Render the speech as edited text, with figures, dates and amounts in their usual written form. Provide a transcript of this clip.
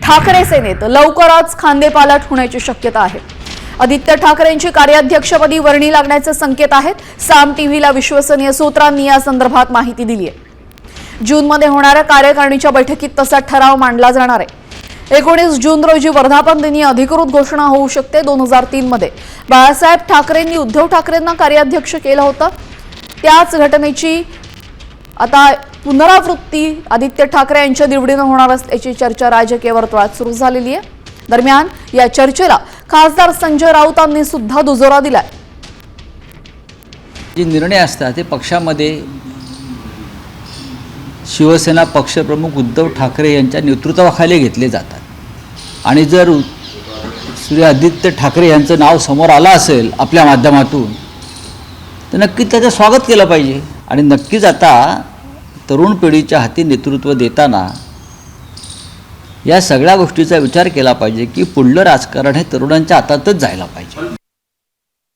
ठाकरे सेनेत लवकरच खांदेपालट होण्याची शक्यता आहे। आदित्य ठाकरेंची कार्याध्यक्षपदी वर्णी लागण्याचे संकेत आहेत। साम टीव्हीला विश्वसनीय सूत्रांनी या संदर्भात माहिती दिली आहे। जूनमध्ये होणाऱ्या कार्यकारिणीच्या बैठकीत तसा ठराव मांडला जाणार आहे। 19 जून रोजी वर्धापन दिनी अधिकृत घोषणा होऊ शकते। 2003 मध्ये बाळासाहेब ठाकरेंनी उद्धव ठाकरेंना कार्याध्यक्ष केलं होतं। त्याच घटनेची आता पुनरावृत्ती आदित्य ठाकरे यांच्या निवडीनं होणार असल्याची चर्चा राजकीय वर्तुळात सुरू झालेली आहे। दरम्यान या चर्चेला खासदार संजय राऊतांनी सुद्धा दुजोरा दिलाय। जे निर्णय असतात ते पक्षामध्ये शिवसेना पक्षप्रमुख उद्धव ठाकरे यांच्या नेतृत्वाखाली घेतले जातात आणि जर श्री आदित्य ठाकरे यांचं नाव समोर आलं असेल आपल्या माध्यमातून तर नक्कीच त्याचं स्वागत केलं पाहिजे। आणि नक्कीच आता तरुण पिढीच्या हाती नेतृत्व देताना या सगळ्या गोष्टीचा विचार केला पाहिजे की पुढलं राजकारण हे तरुणांच्या हातातच जायला पाहिजे।